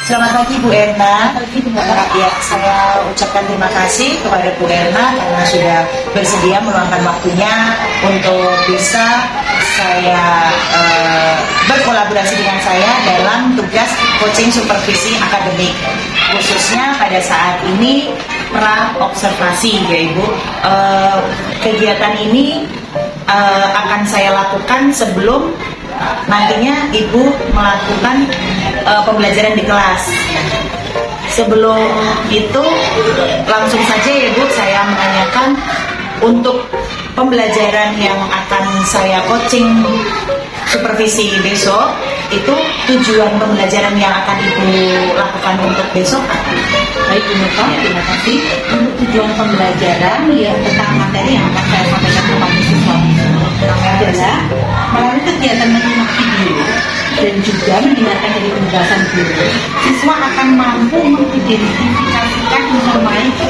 Selamat pagi Bu Erna. Ya, saya ucapkan terima kasih kepada Bu Erna karena sudah bersedia meluangkan waktunya untuk bisa saya berkolaborasi dengan saya dalam tugas coaching supervisi akademik, khususnya pada saat ini pra observasi ya Ibu. Kegiatan ini akan saya lakukan sebelum nantinya Ibu melakukan pembelajaran di kelas. Sebelum itu langsung saja ya Bu, saya menanyakan untuk pembelajaran yang akan saya coaching supervisi besok, itu tujuan pembelajaran yang akan Ibu lakukan untuk besok apa? Baik Bu Nurko, terima kasih. Untuk tujuan pembelajaran ya tentang materi yang akan saya sampaikan kepada siswa adalah melalui kegiatan menyimak video dan juga mendengarkan dari penjelasan guru, siswa akan mampu mengidentifikasikan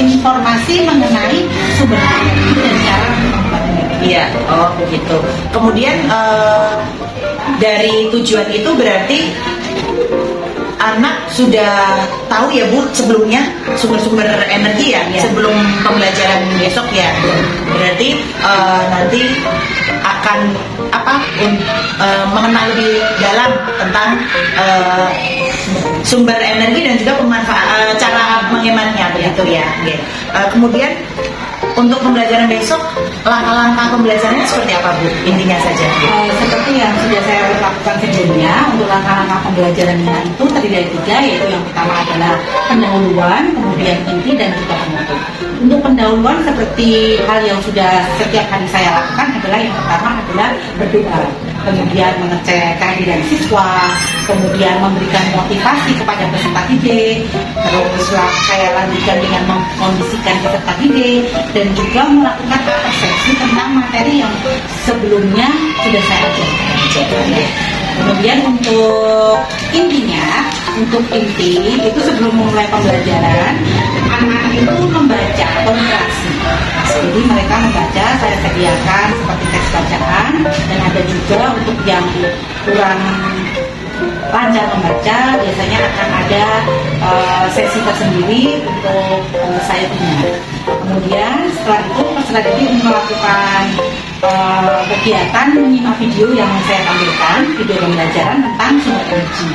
informasi mengenai sumber materi dan cara membuatnya. Iya, oh begitu. Kemudian dari tujuan itu berarti anak sudah tahu ya Bu sebelumnya sumber-sumber energi ya, sebelum pembelajaran besok ya. Berarti nanti akan mengenal lebih dalam tentang sumber energi dan juga cara menghematnya begitu ya. Kemudian untuk pembelajaran besok, langkah-langkah pembelajarannya seperti apa Bu? Intinya saja. Seperti yang sudah saya lakukan sebelumnya, untuk langkah-langkah pembelajarannya itu terdiri dari 3, yaitu yang pertama adalah pendahuluan, kemudian inti dan juga penutup. Untuk pendahuluan seperti hal yang sudah setiap hari saya lakukan adalah yang pertama adalah berdoa, kemudian mengecek kehadiran siswa, kemudian memberikan motivasi kepada peserta didik, terus saya lanjutkan dengan mengkondisikan peserta didik dan juga melakukan persepsi tentang materi yang sebelumnya sudah saya ajarkan. Kemudian untuk intinya, untuk inti itu sebelum memulai pembelajaran, anak-anak itu membaca konsentrasi. Jadi mereka membaca, saya sediakan seperti teks bacaan, dan ada juga untuk yang kurang lancar membaca, biasanya akan ada sesi tersendiri untuk saya punya. Kemudian setelah itu peserta didik melakukan kegiatan menyimak video yang saya tampilkan, video pembelajaran tentang sumber energi.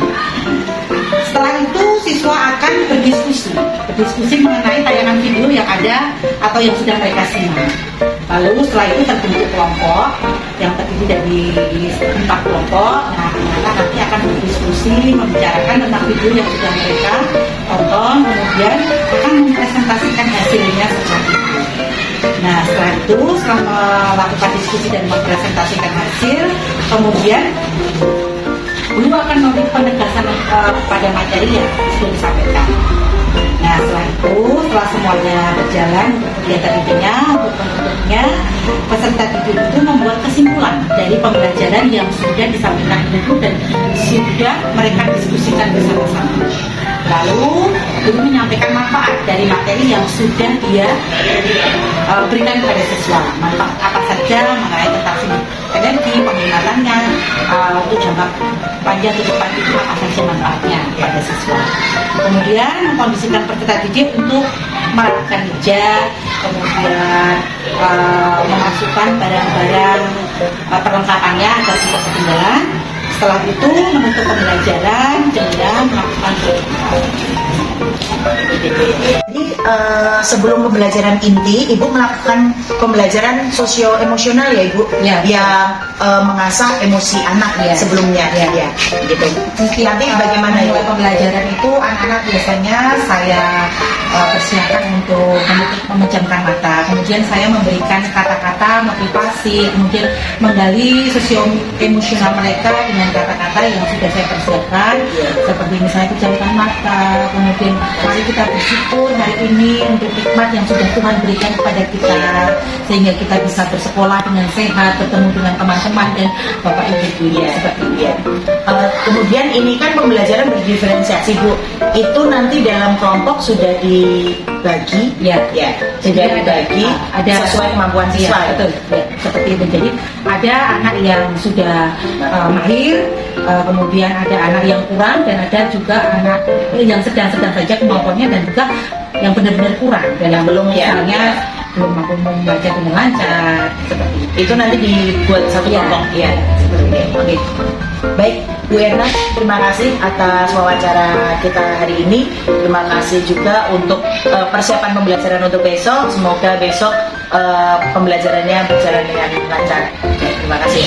Setelah itu siswa akan berdiskusi mengenai tayangan video yang ada atau yang sudah mereka simak. Lalu setelah itu terbentuk kelompok yang terdiri dari 4 kelompok. Nah, mereka nanti akan berdiskusi, membicarakan tentang video yang sudah mereka tonton, kemudian akan mempresentasikan hasilnya setelah itu. Nah, setelah itu, setelah melakukan diskusi dan mempresentasikan hasil, kemudian guru akan memberi penegasan pada materi yang sudah disampaikan. Nah, setelah itu, setelah semuanya berjalan untuk kegiatan intinya, untuk penutupnya, peserta didik itu membuat kesimpulan dari pembelajaran yang sudah disampaikan guru dan sudah mereka diskusikan bersama-sama. Lalu, guru menyampaikan manfaat dari materi yang sudah dia berikan kepada siswa. Manfaat apa saja mengenai tentang energi, penggunaannya, untuk jangka panjang ke depan itu apa saja manfaatnya kepada siswa. Kemudian mengkondisikan peserta didik untuk melakukan hijab, kemudian memasukkan barang-barang perlengkapannya agar tidak ketinggalan. Setelah itu menutup pembelajaran dengan melakukan Jadi sebelum pembelajaran inti, Ibu melakukan pembelajaran sosio-emosional ya Ibu, yang mengasah emosi anak sebelumnya, gitu. Nanti bagaimana Ibu? Pembelajaran itu anak-anak biasanya saya persiapkan untuk memejamkan mata, kemudian saya memberikan kata-kata motivasi, kemudian menggali sosio-emosional mereka dengan kata-kata yang sudah saya persiapkan, seperti misalnya pejamkan mata, kemudian mari kita bersyukur hari ini untuk nikmat yang sudah Tuhan berikan kepada kita, sehingga kita bisa bersekolah dengan sehat, bertemu dengan teman-teman dan Bapak Ibu seperti itu. Kemudian ini kan pembelajaran berdiferensiasi Bu, itu nanti dalam kelompok sudah dibagi, sudah dibagi ada sesuai kemampuan siswa. Betul. seperti itu. Jadi ada anak yang sudah mahir, kemudian ada anak yang kurang, dan ada juga anak yang sedang-sedang saja kemampuannya, dan juga yang benar-benar kurang dan yang belum misalnya belum mampu membaca dengan lancar seperti itu. Itu nanti dibuat satu kelompok ya. Seperti ini. Oke. Baik, Bu Erna, terima kasih atas wawancara kita hari ini. Terima kasih juga untuk persiapan pembelajaran untuk besok. Semoga besok pembelajarannya berjalan dengan lancar. Oke, terima kasih.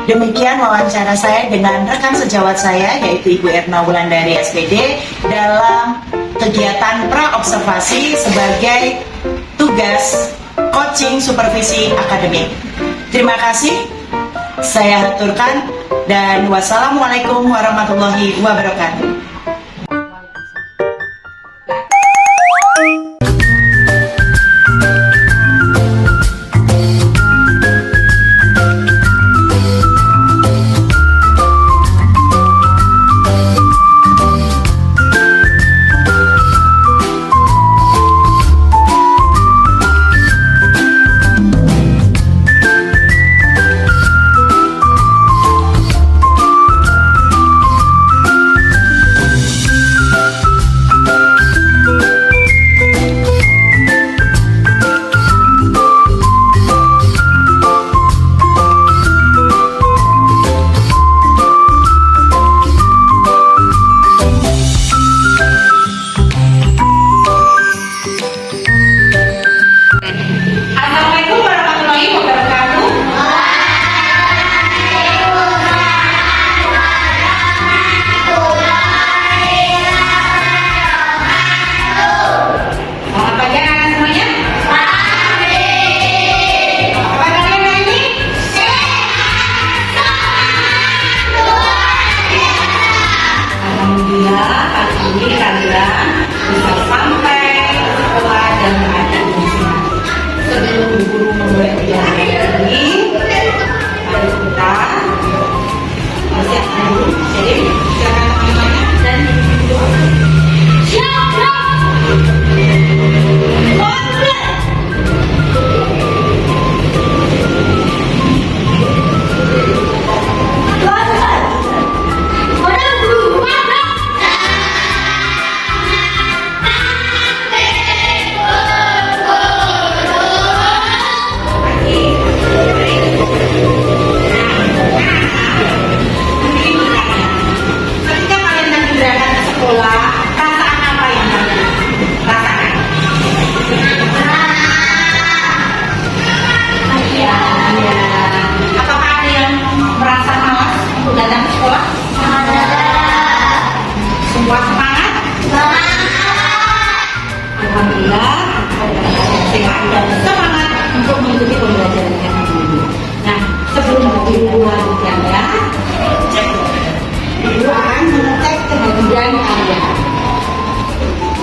Demikian wawancara saya dengan rekan sejawat saya, yaitu Ibu Erna Wulandari SPD, dalam kegiatan pra-observasi sebagai tugas coaching supervisi akademik. Terima kasih, saya haturkan, dan wassalamualaikum warahmatullahi wabarakatuh.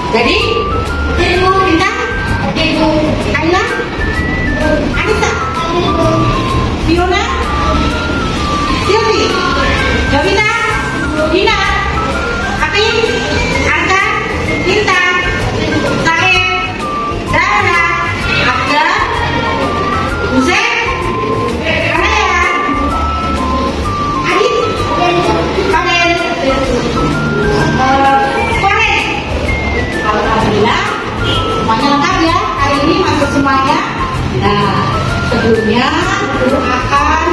Jadi, Ibu Bintang, Ibu Aina, Anissa, Fiona, Silvi, Jovita, Dina, Apin, Arka, Bintang, Sae, Dara, Abda, Hussein, Anaya, Adit, Kamel, alhamdulillah semuanya lengkap ya, hari ini masuk semuanya. Nah, sebelumnya guru akan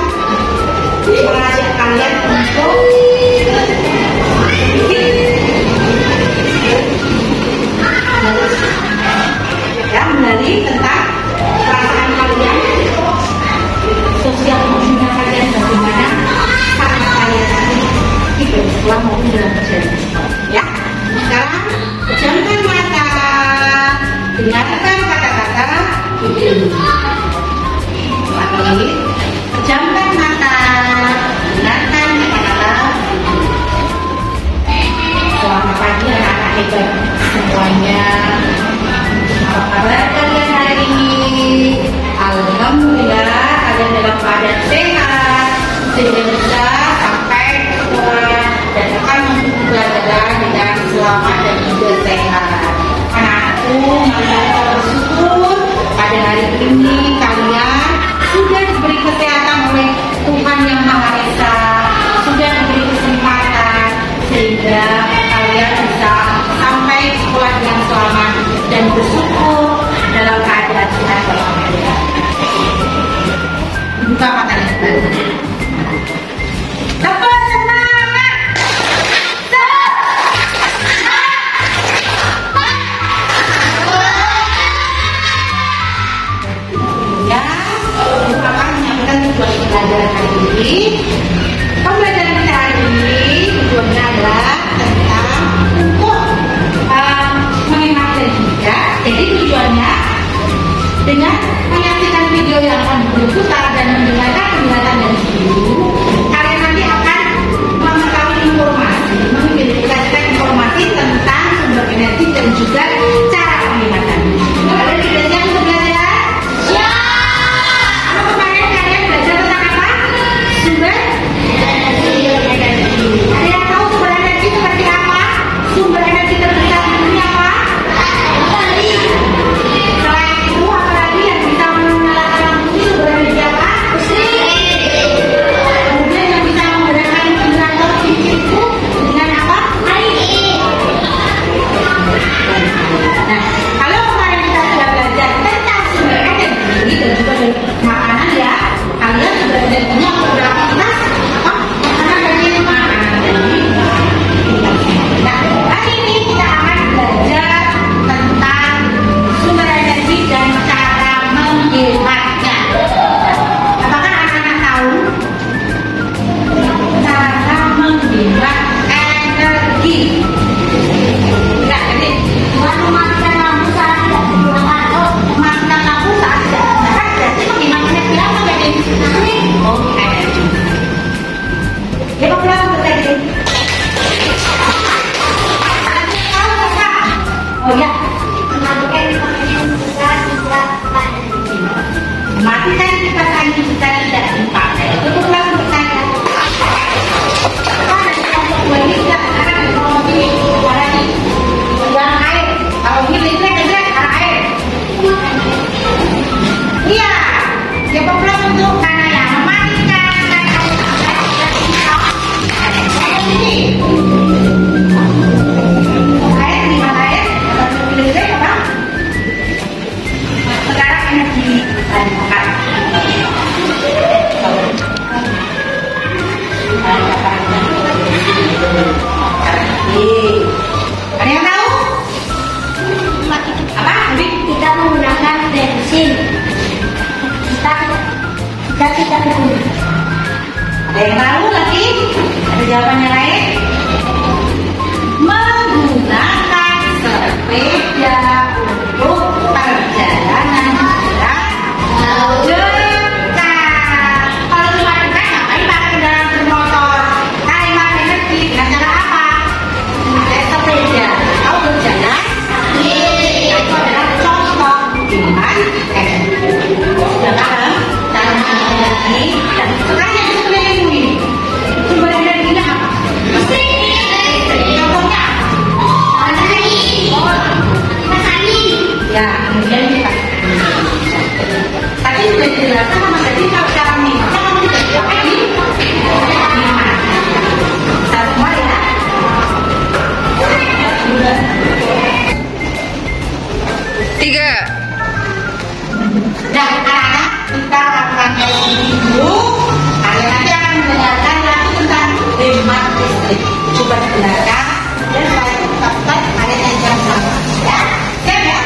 mengajak kalian untuk ya, mengenali tentang perasaan kalian, sosial emosional kalian, bagaimana cara kalian hidup setelah maupun dalam perjalanan sekolah. Ya, sekarang pejamkan mata, dengarkan kata-kata ini. Lagi, pejamkan mata, dengarkan kata-kata ini. Selamat pagi anak-anak hebat semuanya. Apa kabar kalian hari ini? Alhamdulillah kalian dalam keadaan sehat, sehingga bisa sampai sekolah dan akan mengikuti pelajaran dengan selamat dan juga sehat. Anakku, marilah kita bersyukur pada hari ini pembelajaran kita hari ini tujuannya adalah tentang untuk menghemat energi. Jadi tujuannya dengan menyaksikan video yang akan berputar dan mendengarkan penjelasan dari guru, kalian nanti akan mengetahui informasi, memiliki informasi tentang sumber energi dan juga cara penghematannya. Kalian sudah siap untuk belajar? Ya. Apa kemarin kalian belajar tentang apa? Sumber energi. Ada yang tahu sumber energi seperti apa? Sumber energi terbesar di dunia apa? Matahari. Selain itu apa lagi yang bisa menyalakan lampu ini? Sumber energi apa? Listrik. Kemudian yang bisa menggerakkan generator listrik itu dengan apa? Air. Nah, kalau kemarin kita sudah belajar tentang sumber energi dan juga dari makanan ya, kalian sumber energinya beraktivitas apa? Makanan dan minuman. Nah, hari ini kita akan belajar tentang sumber energi dan cara menghematnya. Apakah anak-anak tahu cara menghemat energi? Enggak, jadi mematikan lampu saat tidak digunakan. Oh, mematikan lampu saat tidak digunakan berarti menghemat energi apa jadi? Oh, energi. Ya, Pak Pulang berarti. Oh ya, mematikan kipas angin jika tidak dipakai. Itu Pulang bertanya. Apa ada kelompok dua ini tidak akan kelompok ini suara ini yang air. Kalau ini listrik arah air. Iya, ya Pulang untuk karena yang mematikan ini. Air di mana air? Atau listrik apa? Sekarang energi dan makan. Ada yang tahu? Apa? Kita menggunakan bensin. Kita tidak menggunakan. Ada yang tahu lagi? Ada jawabannya lain? Menggunakan sepeda untuk perjalanan jarak dekat. Kalau cuma dekat, ngapain pakai kendaraan bermotor? Hemat energi dengan cara apa? Pakai sepeda. Tahu berjalan? Itu adalah contoh dengan energi. Sudah paham? Cara menghemat energi. Dan sekarang yang sekeliling ini, sumber energinya apa? Contohnya? Ya, kemudian kita tadi sudah dijelaskan sama tadi kalau cara menghematnya kamu tidak dipakai di hemat. Kita semua ya. Tiga. Nah, anak-anak kita lakukan kayak ini dulu. Kalian nanti akan mendengarkan lagi tentang hemat listrik. Coba dengarkan. Dan setelah itu kita buka kalian yang jam sama. Ya, siap ya?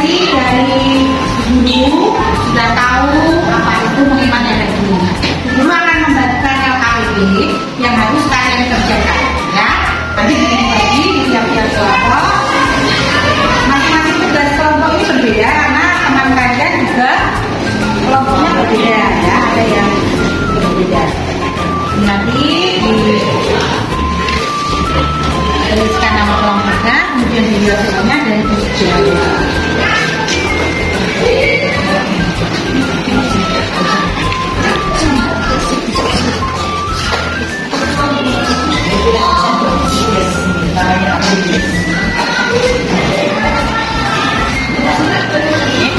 Nanti dari guru sudah tahu apa itu menghemat energi. Guru akan membagikan LKWB yang harus kalian kerjakan, ya. Nanti dibagi di tiap-tiap kelompok. Masing-masing tugas kelompok ini berbeda karena teman kalian juga kelompoknya berbeda, ya. Ada yang berbeda. Nanti dituliskan nama kelompoknya, kemudian dilihat hasilnya dan dijawab.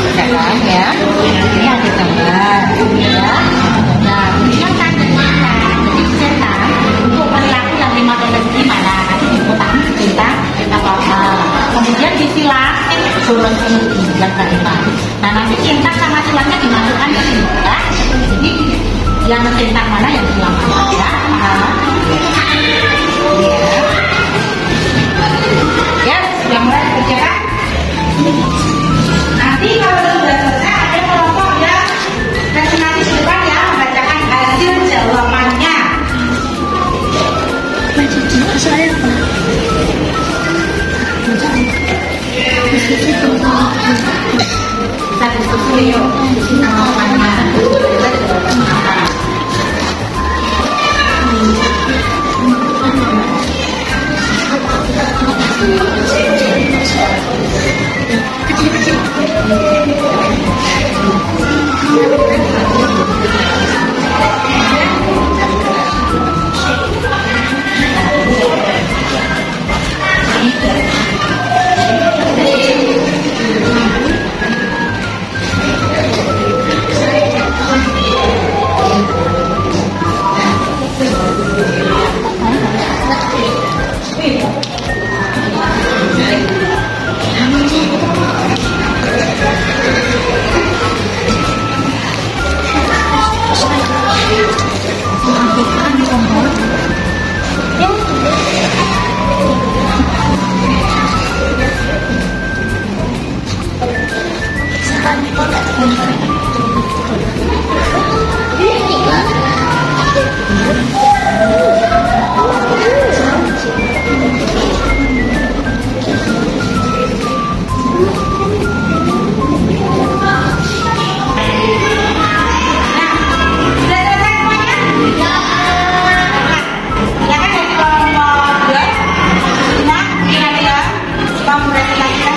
Sekarang ya, ini ada gambar, ya. Nah, ini kan tandanya, jadi dicetak untuk perilaku yang lima energi mana nanti di kotak ini dicetak apa-apa. Kemudian disilang zoran energi yang kelima. Nah, nanti cinta sama silangnya dimasukkan ke sini, ya. Jadi yang mencetak mana yang silang mana, ya. Ya, sudah mulai dikerjakan. Nanti kalau sudah selesai ada kelompok yang nanti di depan ya membacakan hasil jawabannya. Kita diskusi yuk jawabannya.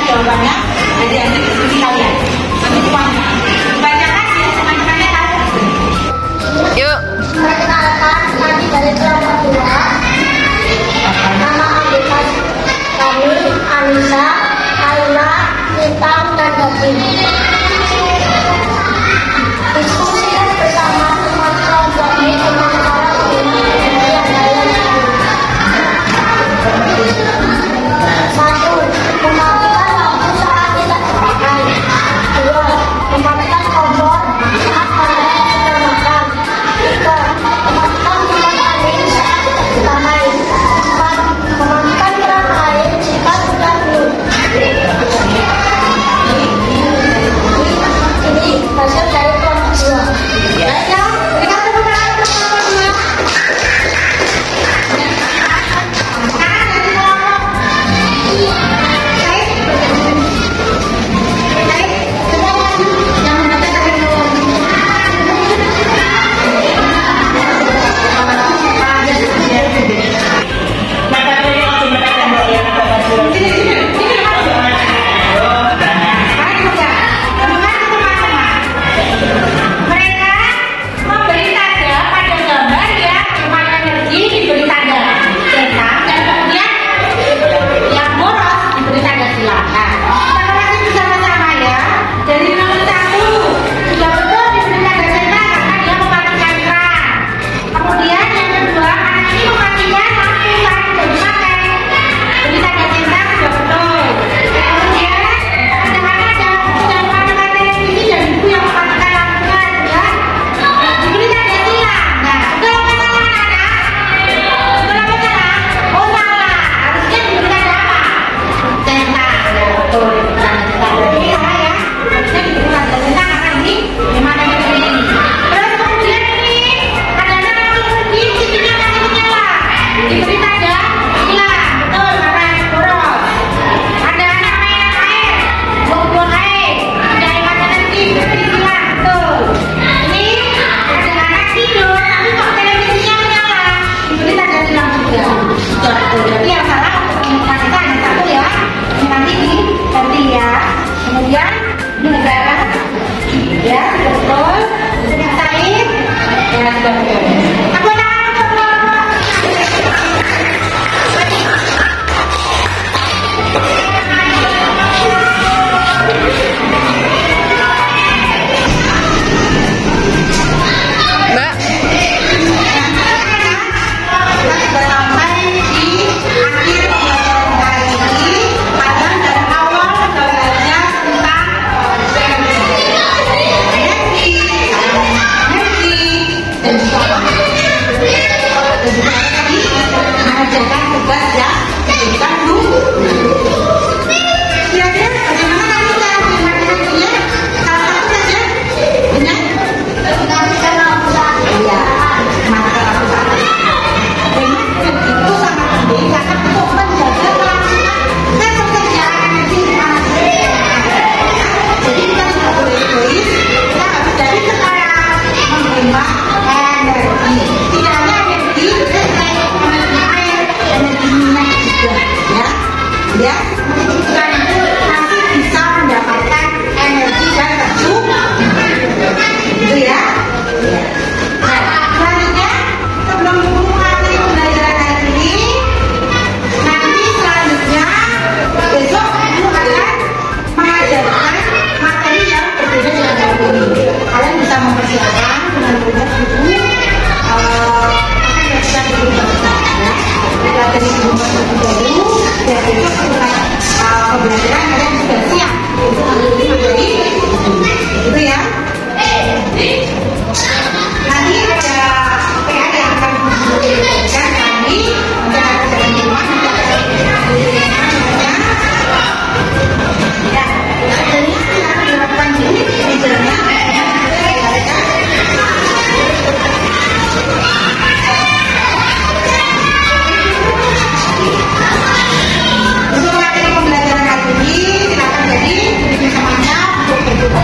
Jawabannya jadi nanti diskusi kalian nanti semuanya supaya siaran dengan program ibu akan belajar di rumah ya, belajar di rumah terlebih dahulu dan besok setelah pembelajaran kalian sudah siap untuk mengikuti materi itu ya. Nanti ada PR yang akan diberikan kami untuk anak di rumah nanti akan ya, ini akan dilakukan dulu di jalannya. Untuk materi pembelajaran hari ini silakan jadi duduk semuanya untuk berdua.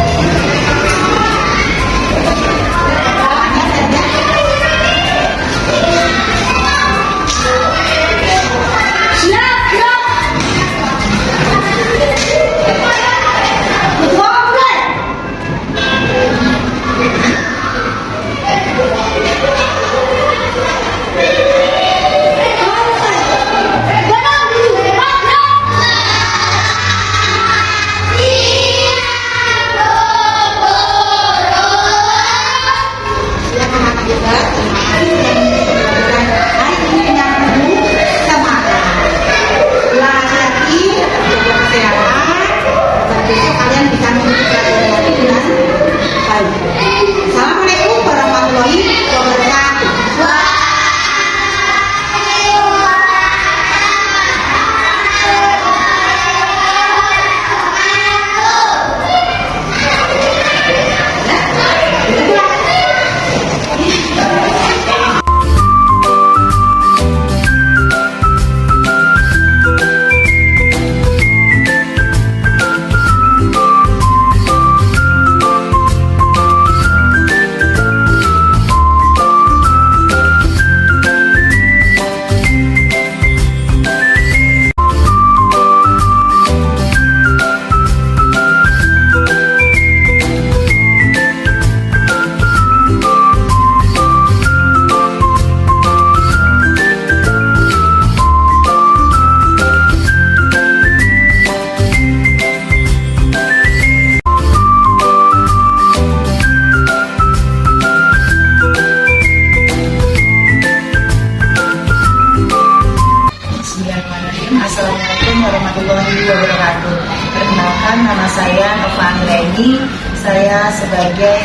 Assalamualaikum warahmatullahi wabarakatuh. Assalamualaikum warahmatullahi wabarakatuh. Perkenalkan, nama saya Nova Anggraini. Saya sebagai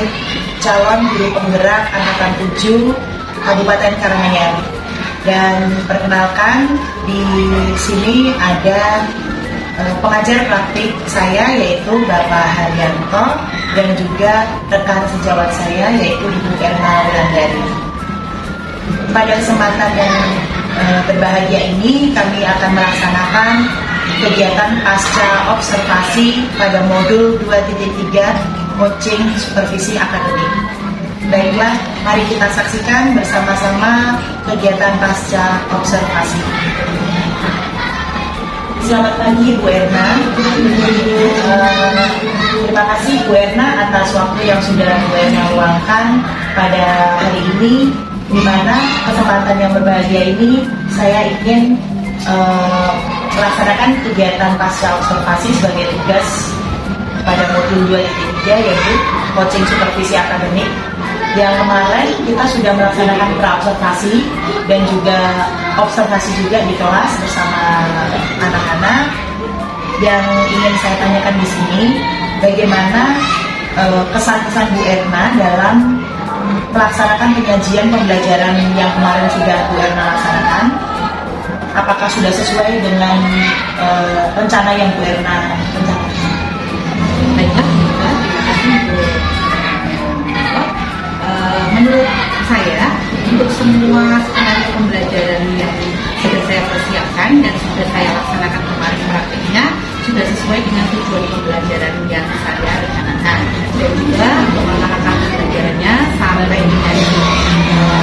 calon guru penggerak angkatan 7 Kabupaten Karanganyar. Dan perkenalkan, di sini ada pengajar praktik saya yaitu Bapak Haryanto dan juga rekan sejawat saya yaitu Ibu Erna Wulandari. Pada kesempatan yang berbahagia ini kami akan melaksanakan kegiatan pasca observasi pada modul 2.3 coaching supervisi akademik. Baiklah, mari kita saksikan bersama-sama kegiatan pasca observasi. Selamat pagi Bu Erna. Terima kasih Bu Erna atas waktu yang sudah Bu Erna luangkan pada hari ini, di mana kesempatan yang berbahagia ini saya ingin melaksanakan kegiatan pasca observasi sebagai tugas pada modul 2.3 yaitu coaching supervisi akademik. Yang kemarin kita sudah melaksanakan pra-observasi dan juga observasi juga di kelas bersama anak-anak. Yang ingin saya tanyakan di sini, bagaimana kesan-kesan Bu Erna dalam melaksanakan penyajian pembelajaran yang kemarin sudah Bu Erna laksanakan? Apakah sudah sesuai dengan rencana yang Bu Erna rencanakan? Baiklah, terima kasih Bu. Menurut saya, untuk semua skenario pembelajaran yang sudah saya persiapkan dan sudah saya laksanakan kemarin praktiknya sudah sesuai dengan tujuan pembelajaran yang saya rencanakan, dan juga langkah-langkah pembelajarannya sampai dengan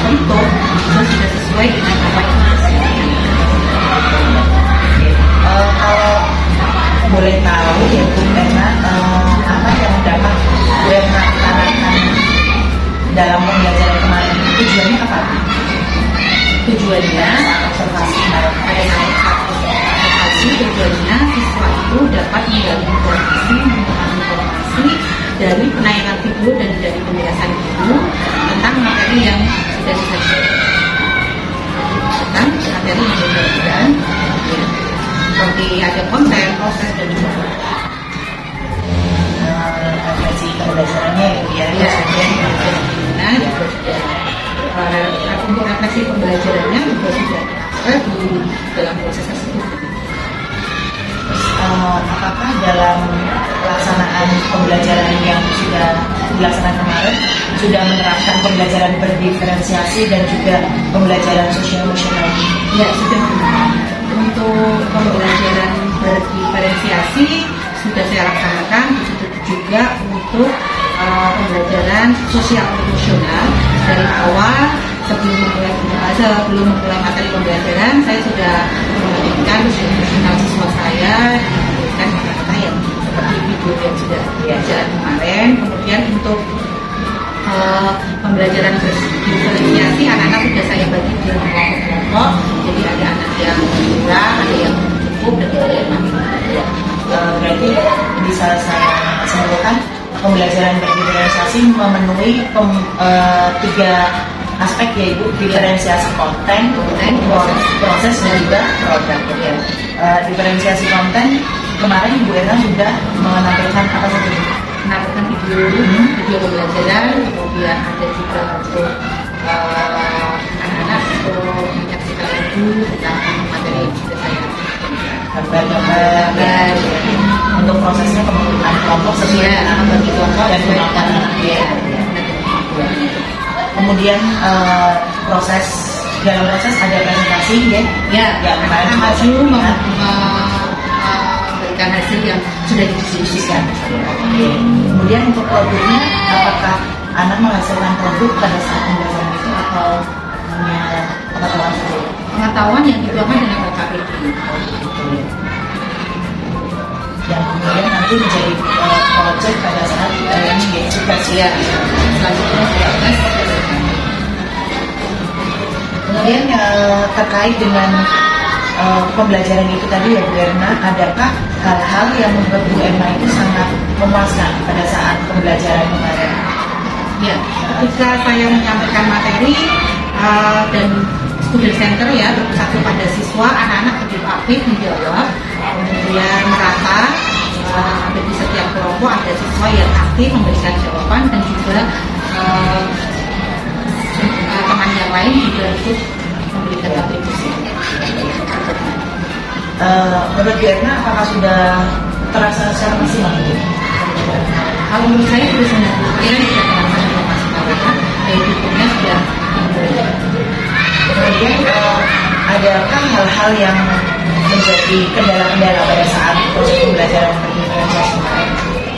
bentuk juga sudah sesuai dengan apa yang saya Kalau boleh tahu ya Bu Erna, apa yang dapat Bu Erna utarakan dalam pembelajaran kemarin, tujuannya apa? Tujuannya Observasi tujuannya siswa itu dapat menggali informasi dari penayangan video dan dari penjelasan video untuk refleksi pembelajarannya juga sudah ada di dalam proses tersebut. Apakah dalam pelaksanaan pembelajaran yang sudah dilaksanakan kemarin sudah menerapkan pembelajaran berdiferensiasi dan juga pembelajaran sosial emosional? Ya, sudah. Untuk pembelajaran berdiferensiasi sudah saya laksanakan, begitu juga untuk pembelajaran sosial emosional dari awal. Sebelum memulai materi pembelajaran, saya sudah memperhatikan sosial emosional siswa saya, diberikan kata-kata yang seperti video yang sudah diajarkan kemarin. Kemudian untuk pembelajaran berdiferensiasi, anak-anak sudah saya bagi di kelompok-kelompok. Jadi ada anak yang kurang, ada yang cukup, dan ada yang masih. Berarti bisa saya simpulkan pembelajaran berdiferensiasi memenuhi tiga aspek, yaitu diferensiasi konten, proses dan juga produk. Diferensiasi konten kemarin Ibu Erna sudah menampilkan apa saja? Menampilkan video pembelajaran, kemudian ada juga untuk anak-anak untuk menyaksikan lagu tentang materi yang sudah saya gambar. Untuk prosesnya pembentukan kelompok sesuai dengan bagi kelompok dan kemampuan anak. Kemudian dalam proses ada presentasi ya yang kemarin maju memberikan hasil yang sudah didiskusikan. Kemudian untuk produknya, apakah anak menghasilkan produk pada saat pembelajaran itu atau hanya pengetahuan saja? Pengetahuan yang dituangkan dengan KKP. Yang kemudian nanti menjadi project pada saat ini juga Ya, selanjutnya kemudian terkait dengan pembelajaran itu tadi ya Bu Erna, adakah hal-hal yang membuat Bu Erna itu sangat memuaskan pada saat pembelajaran kemarin? Ya, ketika saya menyampaikan materi dan student center ya berpusat kepada siswa, anak-anak begitu aktif menjawab, kemudian merata di setiap kelompok ada siswa yang aktif memberikan jawaban, dan juga teman yang lain juga ikut memberikan kontribusi. Menurut Bu Erna, apakah sudah terasa secara maksimal? Kalau menurut saya sudah 90% sudah terasa secara maksimal, karena kehidupannya sudah Kemudian adakah hal-hal yang menjadi kendala-kendala pada saat proses pembelajaran berdiferensiasi kemarin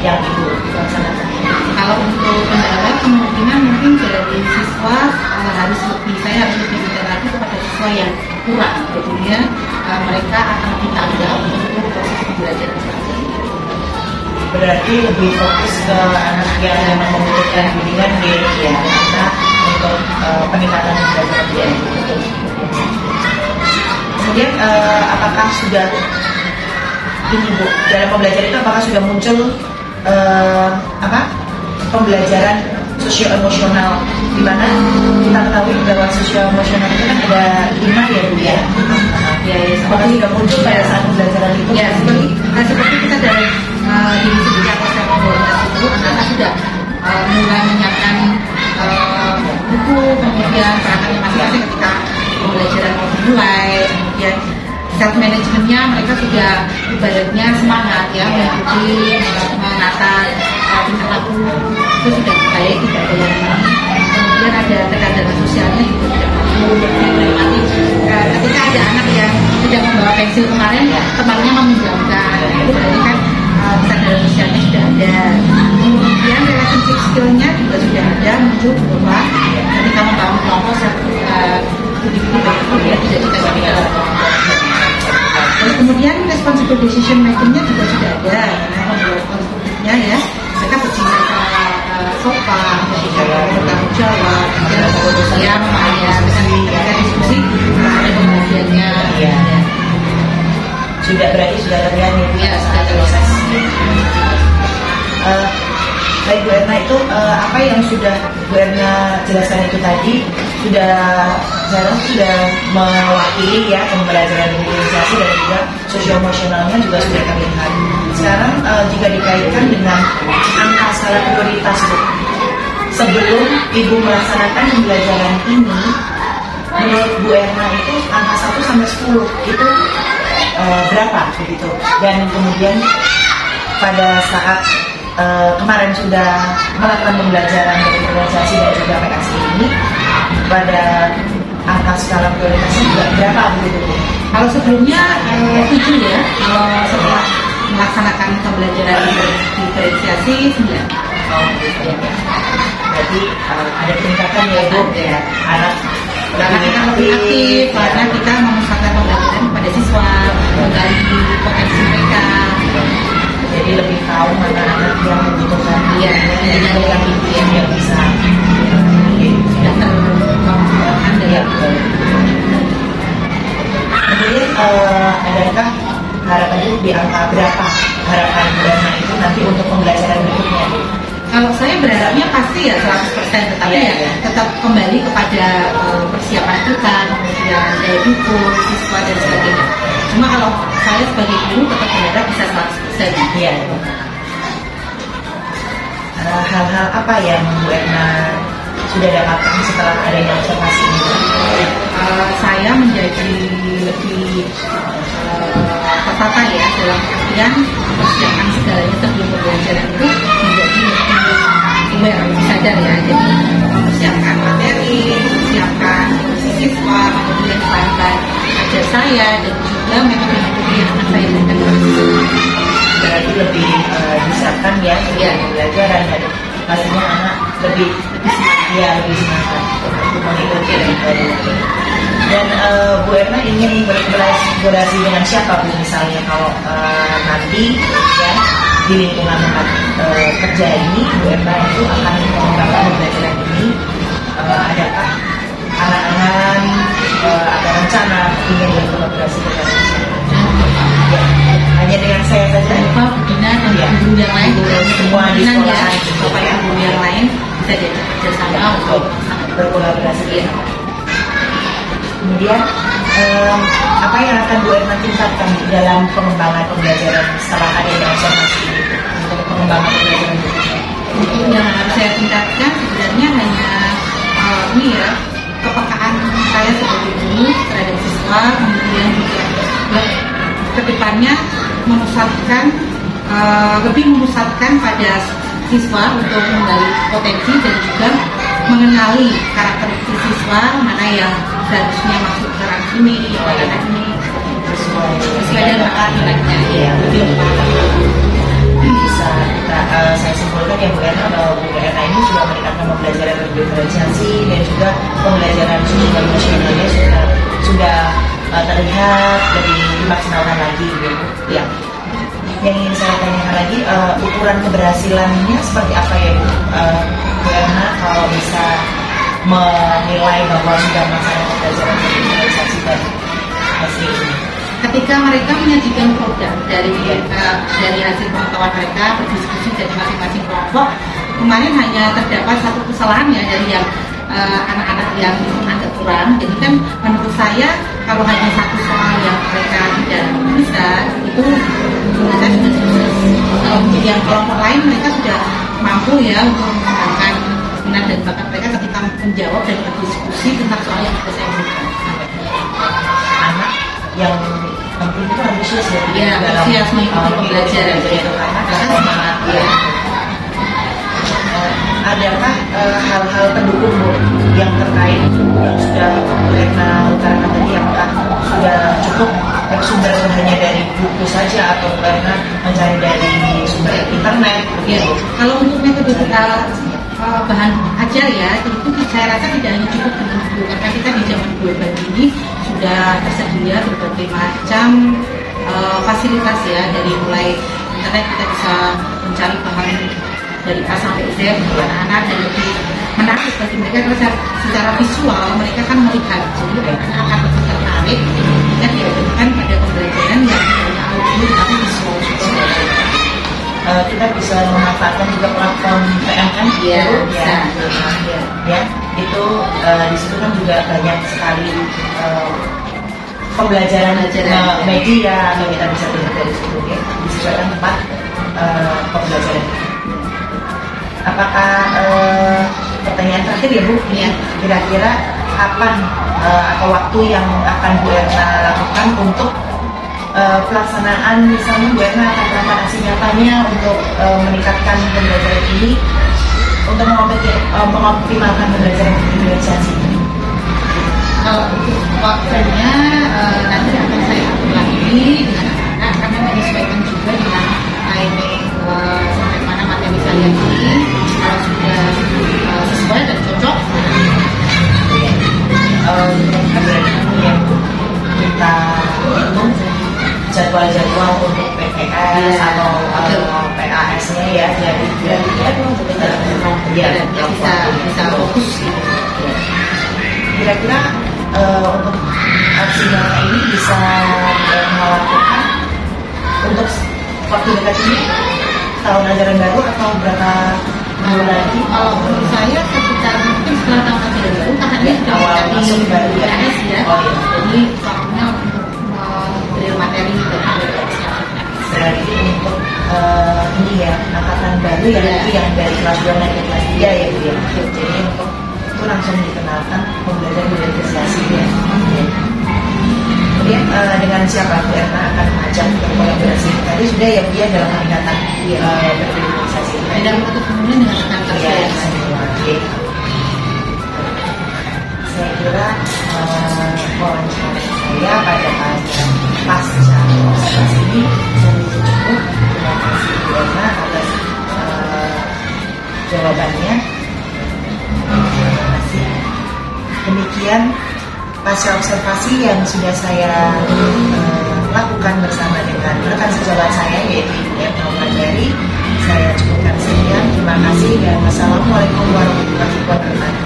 yang Ibu laksanakan? Kalau untuk kendala, kemungkinan mungkin dari siswa saya harus lebih detail lagi kepada siswa yang kurang, jadinya mereka akan lebih tanggap untuk proses pembelajaran selanjutnya. Berarti lebih fokus ke anak yang memang membutuhkan bimbingan karena untuk peningkatan pembelajaran dia. Kemudian apakah sudah ini Bu, dalam pembelajaran itu apakah sudah muncul pembelajaran sosio emosional, di mana kita ketahui bahwa sosio emosional itu kan ada 5 ya Bu ya. Apakah sudah muncul pada saat pembelajaran itu? Ya, seperti kita dari di sejak proses koordinasi itu, anak-anak sudah mulai menyiapkan buku, kemudian perangkatnya masing-masing ketika pembelajaran mau dimulai, kemudian self managementnya mereka sudah ibaratnya semangat ya mengikuti menata tingkah laku itu sudah baik, tidak ada yang ini. Kemudian ada tekanan sosialnya juga sudah bagus. Nanti ketika ada anak yang tidak membawa pensil kemarin, temannya meminjamkan, itu berarti kan tekanan sosialnya sudah ada. Kemudian relationship skillnya juga sudah ada muncul bahwa ketika membangun kelompok individu dia tidak dikasih dalam kelompok. Terus kemudian responsible decision makingnya juga sudah ada, karena membuat konstruktifnya ya mereka berbicara sopan, bertanggung jawab, ya memahami ketika diskusi ada pembagiannya. Berarti sudah terlihat ya saat proses. Baik Bu Erna, itu apa yang sudah Bu Erna jelaskan itu tadi saya sudah mewakili ya pembelajaran diferensiasi dan juga sosio emosionalnya juga sudah terlihat. Sekarang jika dikaitkan dengan angka skala prioritas Bu, sebelum Ibu melaksanakan pembelajaran ini, menurut Bu Erna itu angka 1 sampai 10 itu berapa begitu? Dan kemudian pada saat kemarin sudah melakukan pembelajaran dari organisasi dan juga PKSI ini, pada angka skala prioritasnya juga berapa begitu Bu? Kalau sebelumnya 7 ya, kalau setelah melaksanakan pembelajaran diferensiasi 9. Oh, gitu ya. Berarti ada peningkatan ya Bu, ya anak Karena kita lebih aktif, karena kita memusatkan pembelajaran kepada siswa, menggali potensi mereka. jadi lebih tahu mana anak yang membutuhkan Iya, yang bisa sudah terkembangkan ya. dari Kemudian adakah harapan itu di angka berapa harapan dana itu nanti untuk pembelajaran berikutnya Bu? Kalau saya berharapnya pasti ya 100%, tetapi Iya, ya iya. tetap kembali kepada persiapan kita, kemudian daya dukung siswa dan sebagainya. Cuma kalau saya sebagai guru tetap berharap bisa 100%. Iya. Hal-hal apa yang Bu Erna sudah dapatkan setelah adanya observasi ini? Saya menjadi lebih tertata ya, dalam artian persiapan segalanya sebelum pembelajaran itu menjadi lebih aware, lebih sadar ya. Jadi mempersiapkan materi, mempersiapkan siswa, kemudian bahan ajar saya dan juga metode-metode yang akan saya berikan kepada siswa. Berarti lebih disiapkan ya untuk Iya. pembelajaran dan pastinya anak lebih lebih semangat untuk mengikuti daripada. Dan Bu Erna ingin berkolaborasi dengan siapa Bu, misalnya kalau nanti ya di lingkungan tempat kerja ini Bu Erna itu akan mengembangkan pembelajaran ini, adakah anak-anak ada rencana ingin berkolaborasi dengan siapa? Ya, hanya dengan saya saja. Tanpa Budina dan Iya. guru yang lain, Semua di kemungkinan ya, sekolahan. supaya guru yang lain bisa diajak kerjasama untuk berkolaborasi. Iya. Kemudian apa yang akan Bu Erna tingkatkan dalam pengembangan pembelajaran setelah adanya observasi ini untuk pengembangan pembelajaran berikutnya? Yang harus saya tingkatkan sebenarnya hanya ini ya, kepekaan saya sebagai guru terhadap siswa, kemudian juga kedepannya lebih memusatkan pada siswa untuk menggali potensi dan juga mengenali karakteristik siswa, mana yang seharusnya masuk ke ranah ini, ranah ini, sesuai dengan bakat-bakatnya. Iya. Lebih lengkap. Bisa saya simpulkan ya Bu Erna bahwa Bu Erna ini sudah meningkatkan pembelajaran berdiferensiasi dan juga pembelajaran sosial emosionalnya sudah terlihat lebih dimaksimalkan lagi gitu. Ya. Yang ingin saya tanyakan lagi, ukuran keberhasilannya seperti apa ya Bu? Bu Erna kalau bisa menilai bahwa sudah melaksanakan pembelajaran berdiferensiasi dan hasil ini. Ketika mereka menyajikan produk dari hasil pengetahuan mereka, berdiskusi dari masing-masing kelompok, kemarin hanya terdapat satu kesalahan ya dari yang anak-anak yang agak kurang. Jadi kan menurut saya kalau hanya satu soal yang mereka tidak bisa, itu menurut saya sudah sukses. Kalau untuk yang kelompok lain mereka sudah mampu ya untuk mengembangkan minat dan bakat mereka ketika menjawab dan berdiskusi tentang soal yang sudah saya berikan. Anak yang penting itu antusias ya, Iya, antusias mengikuti pembelajaran itu karena Karena semangat ya. Adakah hal-hal pendukung Bu yang terkait yang sudah Bu Erna utarakan tadi, apakah sudah cukup sumber hanya dari buku saja atau karena mencari dari sumber internet? Ya, kalau untuk metode bahan ajar ya, itu saya rasa tidak hanya cukup dengan buku, karena kita di zaman global ini sudah tersedia berbagai macam fasilitas ya, dari mulai internet kita bisa mencari bahan dari A sampai Z untuk anak-anak dan lebih menarik bagi mereka karena secara visual mereka kan melihat, jadi mereka akan lebih tertarik ketika dihadapkan pada pembelajaran yang hanya audio tapi visual juga. Kita bisa memanfaatkan juga platform PMN Iya, itu, bisa. ya itu di situ kan juga banyak sekali pembelajaran media yang kita bisa lihat dari situ ya, disediakan tempat pembelajaran. Apakah pertanyaan terakhir ya Bu, Iya. kira-kira kapan atau waktu yang akan Bu Erna lakukan untuk pelaksanaan, misalnya Bu Erna akan melakukan aksi nyatanya untuk meningkatkan pembelajaran ini untuk mengoptimalkan pembelajaran diferensiasi. Kalau untuk waktunya nanti akan saya atur lagi dengan anak-anak karena menyesuaikan juga dengan timing sampai mana materi saya ini. Kalau sudah sesuai dan cocok, Berarti ya kita hitung jadwal-jadwal untuk PTS Iya, atau betul. PAS-nya ya, jadi ya bisa fokus gitu. Kira-kira untuk aksi nyata ini bisa melakukan untuk waktu dekat ini, tahun ajaran baru atau berapa minggu lagi? Kalau menurut saya sekitar mungkin setelah tahun ajaran baru karena ini sudah Awal menjadi masuk baru ya? PAS ya. Oh, iya. Jadi waktunya untuk memberi materi dan Berarti untuk ini ya, angkatan baru ya, Iya. nanti yang dari kelas 2 naik ke kelas 3 ya Bu ya. Jadi untuk itu langsung dikenalkan pembelajaran diferensiasi ya. Kemudian dengan siapa Bu Erna akan mengajak berkolaborasi tadi sudah ya Bu ya dalam peningkatan berdiferensiasi. dan untuk kemudian dengan rekan kerja Ya, yang lain. oke. Saya kira wawancara saya pada pasca observasi ini saya cukup. Terima kasih Bu Erna atas jawabannya. Terima kasih. Demikian pasca observasi yang sudah saya lakukan bersama dengan rekan sejawat saya yaitu Ibu Erna Wulandari. Saya cukupkan sekian. Terima kasih dan wassalamualaikum warahmatullahi wabarakatuh.